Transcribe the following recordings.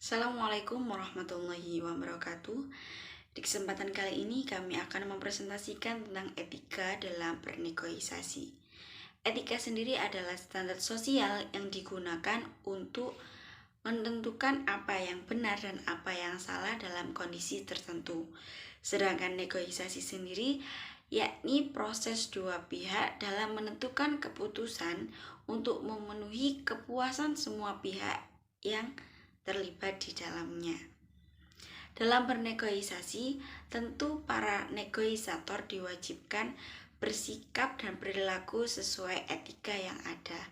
Assalamualaikum warahmatullahi wabarakatuh. Di kesempatan kali ini kami akan mempresentasikan tentang etika dalam bernegosiasi. Etika sendiri adalah standar sosial yang digunakan untuk menentukan apa yang benar dan apa yang salah dalam kondisi tertentu. Sedangkan negosiasi sendiri yakni proses dua pihak dalam menentukan keputusan untuk memenuhi kepuasan semua pihak yang terlibat di dalamnya. Dalam bernegosiasi, tentu para negosiator diwajibkan bersikap dan perilaku sesuai etika yang ada,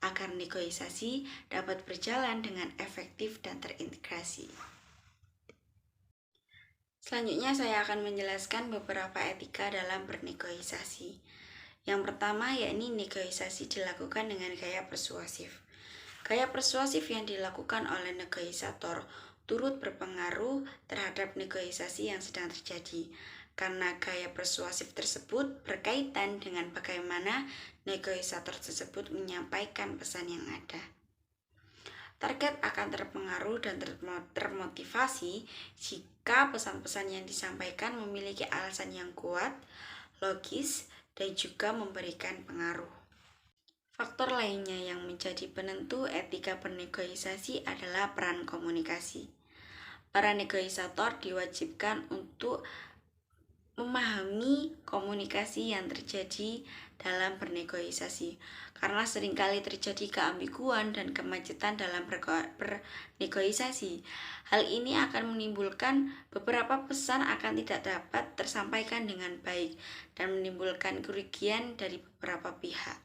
agar negosiasi dapat berjalan dengan efektif dan terintegrasi. Selanjutnya saya akan menjelaskan beberapa etika dalam bernegosiasi. Yang pertama yakni negosiasi dilakukan dengan gaya persuasif. Gaya persuasif yang dilakukan oleh negosiator turut berpengaruh terhadap negosiasi yang sedang terjadi, karena gaya persuasif tersebut berkaitan dengan bagaimana negosiator tersebut menyampaikan pesan yang ada. Target akan terpengaruh dan termotivasi jika pesan-pesan yang disampaikan memiliki alasan yang kuat, logis, dan juga memberikan pengaruh. Faktor lainnya yang menjadi penentu etika bernegosiasi adalah peran komunikasi. Para negosiator diwajibkan untuk memahami komunikasi yang terjadi dalam bernegosiasi, karena seringkali terjadi keambiguan dan kemacetan dalam bernegosiasi. Hal ini akan menimbulkan beberapa pesan akan tidak dapat tersampaikan dengan baik dan menimbulkan kerugian dari beberapa pihak.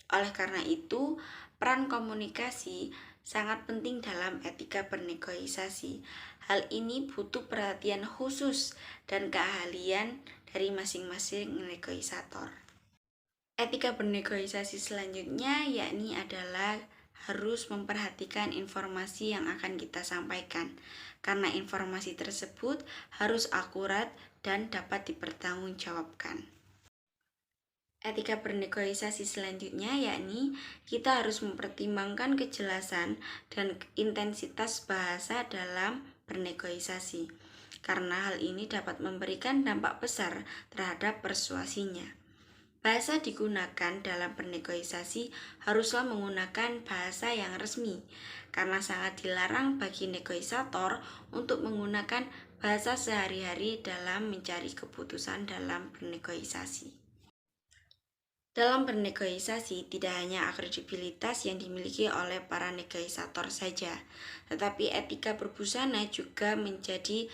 Oleh karena itu, peran komunikasi sangat penting dalam etika bernegosiasi. Hal ini butuh perhatian khusus dan keahlian dari masing-masing negosiator. Etika bernegosiasi selanjutnya yakni adalah harus memperhatikan informasi yang akan kita sampaikan, karena informasi tersebut harus akurat dan dapat dipertanggungjawabkan. Etika bernegosiasi selanjutnya yakni kita harus mempertimbangkan kejelasan dan intensitas bahasa dalam bernegosiasi, karena hal ini dapat memberikan dampak besar terhadap persuasinya. Bahasa digunakan dalam bernegosiasi haruslah menggunakan bahasa yang resmi, karena sangat dilarang bagi negosiator untuk menggunakan bahasa sehari-hari dalam mencari keputusan dalam bernegosiasi. Dalam bernegosiasi, tidak hanya kredibilitas yang dimiliki oleh para negosiator saja, tetapi etika berbusana juga menjadi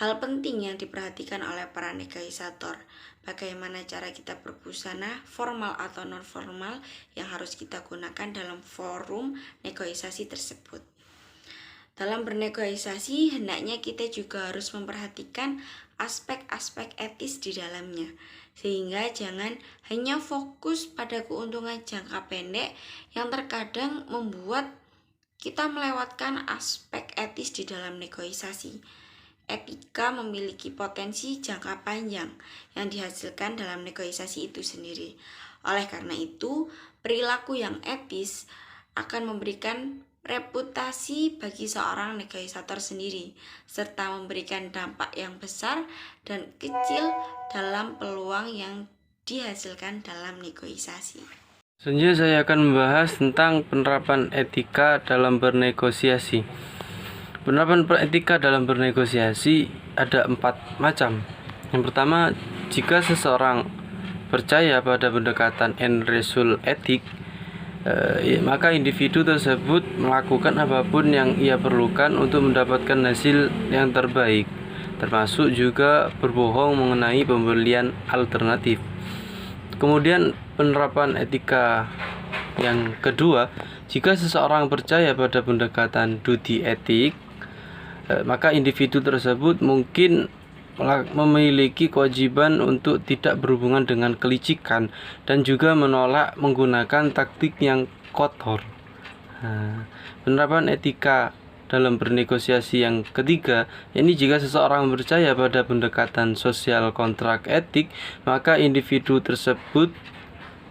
hal penting yang diperhatikan oleh para negosiator. Bagaimana cara kita berbusana, formal atau non-formal, yang harus kita gunakan dalam forum negosiasi tersebut. Dalam bernegosiasi, hendaknya kita juga harus memperhatikan aspek-aspek etis di dalamnya, sehingga jangan hanya fokus pada keuntungan jangka pendek yang terkadang membuat kita melewatkan aspek etis di dalam negosiasi. Etika memiliki potensi jangka panjang yang dihasilkan dalam negosiasi itu sendiri. Oleh karena itu, perilaku yang etis akan memberikan reputasi bagi seorang negosiator sendiri, serta memberikan dampak yang besar dan kecil dalam peluang yang dihasilkan dalam negosiasi. Selanjutnya saya akan membahas tentang penerapan etika dalam bernegosiasi. Penerapan etika dalam bernegosiasi ada 4 macam. Yang pertama, jika seseorang percaya pada pendekatan end result etik, maka individu tersebut melakukan apapun yang ia perlukan untuk mendapatkan hasil yang terbaik, termasuk juga berbohong mengenai pembelian alternatif. Kemudian penerapan etika yang kedua, jika seseorang percaya pada pendekatan duty etik, maka individu tersebut mungkin memiliki kewajiban untuk tidak berhubungan dengan kelicikan dan juga menolak menggunakan taktik yang kotor. Penerapan etika dalam bernegosiasi yang ketiga, ini jika seseorang percaya pada pendekatan sosial kontrak etik, maka individu tersebut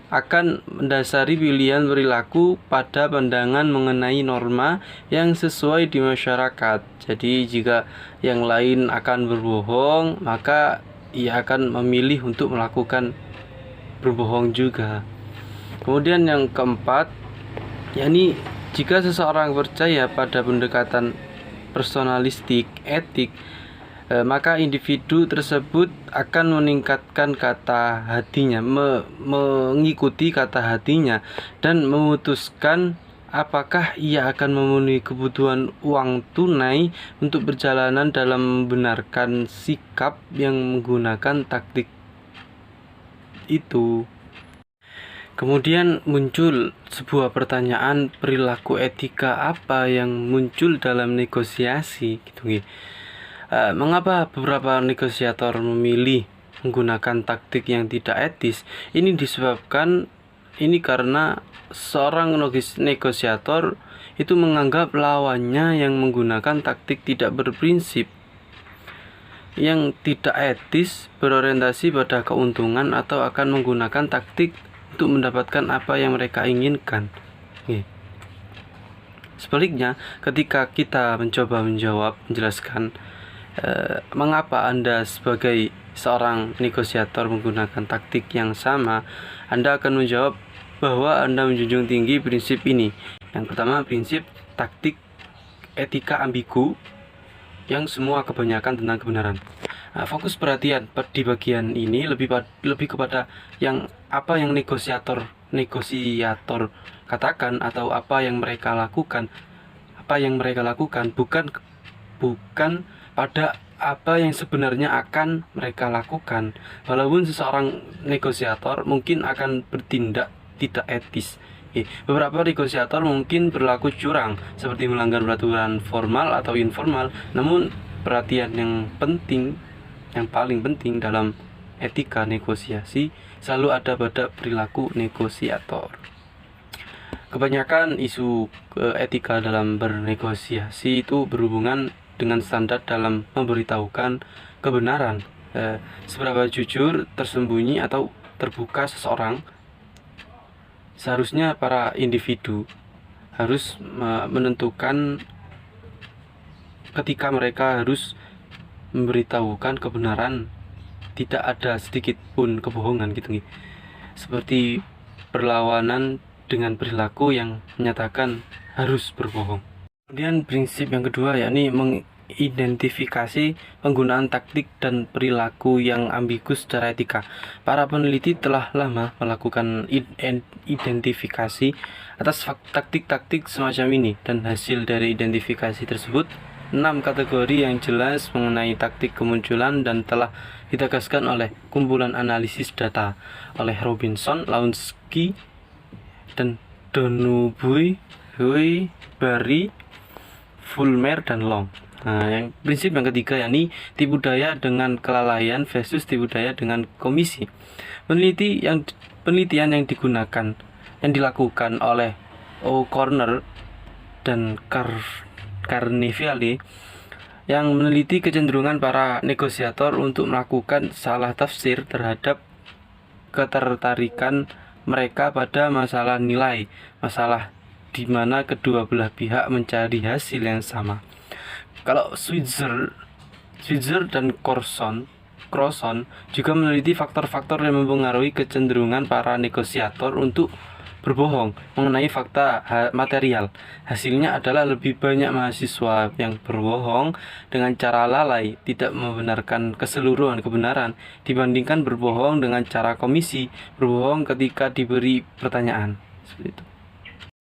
akan mendasari pilihan perilaku pada pandangan mengenai norma yang sesuai di masyarakat. Jadi jika yang lain akan berbohong, maka ia akan memilih untuk melakukan berbohong juga. Kemudian yang keempat, yakni jika seseorang percaya pada pendekatan personalistik etik, maka individu tersebut akan meningkatkan kata hatinya, mengikuti kata hatinya, dan memutuskan apakah ia akan memenuhi kebutuhan uang tunai untuk perjalanan dalam membenarkan sikap yang menggunakan taktik itu. Kemudian muncul sebuah pertanyaan, perilaku etika apa yang muncul dalam negosiasi gitu. Mengapa beberapa negosiator memilih menggunakan taktik yang tidak etis? Ini disebabkan karena seorang negosiator itu menganggap lawannya yang menggunakan taktik tidak berprinsip, yang tidak etis, berorientasi pada keuntungan, atau akan menggunakan taktik untuk mendapatkan apa yang mereka inginkan. Sebaliknya, ketika kita mencoba menjelaskan mengapa Anda sebagai seorang negosiator menggunakan taktik yang sama, Anda akan menjawab bahwa Anda menjunjung tinggi prinsip ini. Yang pertama, prinsip taktik etika ambigu, yang semua kebanyakan tentang kebenaran. Fokus perhatian di bagian ini lebih kepada apa yang negosiator katakan atau apa yang mereka lakukan. Bukan pada apa yang sebenarnya akan mereka lakukan. Walaupun seseorang negosiator mungkin akan bertindak tidak etis, beberapa negosiator mungkin berlaku curang, seperti melanggar peraturan formal atau informal. Namun perhatian yang paling penting dalam etika negosiasi selalu ada pada perilaku negosiator. Kebanyakan isu etika dalam bernegosiasi itu berhubungan dengan standar dalam memberitahukan kebenaran. Seberapa jujur, tersembunyi, atau terbuka seseorang. Seharusnya para individu harus menentukan ketika mereka harus memberitahukan kebenaran, tidak ada sedikit pun kebohongan gitu. Seperti berlawanan dengan perilaku yang menyatakan harus berbohong. Kemudian prinsip yang kedua, yakni mengidentifikasi penggunaan taktik dan perilaku yang ambigu secara etika. Para peneliti telah lama melakukan identifikasi atas taktik-taktik semacam ini, dan hasil dari identifikasi tersebut 6 kategori yang jelas mengenai taktik kemunculan dan telah ditegaskan oleh kumpulan analisis data oleh Robinson, Lansky, dan Donoghue, Barry, Fulmer, dan Long. Yang prinsip yang ketiga, yakni tipu daya dengan kelalaian versus tipu daya dengan komisi. Penelitian yang dilakukan oleh O'Connor dan Carnevale yang meneliti kecenderungan para negosiator untuk melakukan salah tafsir terhadap ketertarikan mereka pada masalah nilai, masalah di mana kedua belah pihak mencari hasil yang sama. Kalau Switzer dan Crosson juga meneliti faktor-faktor yang mempengaruhi kecenderungan para negosiator untuk berbohong mengenai fakta material. Hasilnya adalah lebih banyak mahasiswa yang berbohong dengan cara lalai, tidak membenarkan keseluruhan kebenaran, dibandingkan berbohong dengan cara komisi, berbohong ketika diberi pertanyaan. Seperti itu.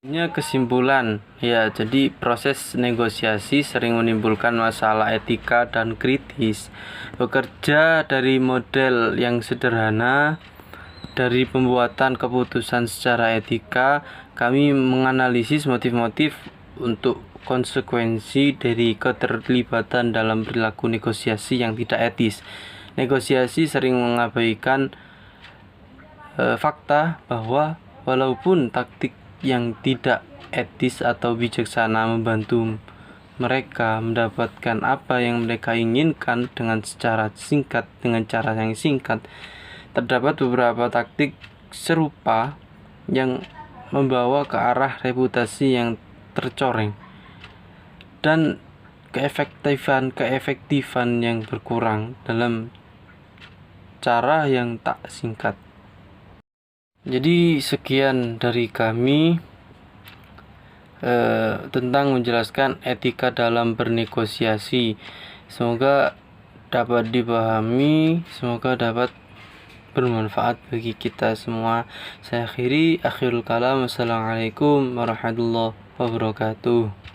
Kesimpulan, jadi proses negosiasi sering menimbulkan masalah etika dan kritis. Bekerja dari model yang sederhana, dari pembuatan keputusan secara etika, kami menganalisis motif-motif untuk konsekuensi dari keterlibatan dalam perilaku negosiasi yang tidak etis. Negosiasi sering mengabaikan fakta bahwa walaupun taktik yang tidak etis atau bijaksana membantu mereka mendapatkan apa yang mereka inginkan dengan cara yang singkat, terdapat beberapa taktik serupa yang membawa ke arah reputasi yang tercoreng dan keefektifan yang berkurang dalam cara yang tak singkat. Jadi sekian dari kami tentang menjelaskan etika dalam bernegosiasi. Semoga dapat dipahami, semoga dapat bermanfaat bagi kita semua. Saya akhirul kalam. Wassalamualaikum warahmatullahi wabarakatuh.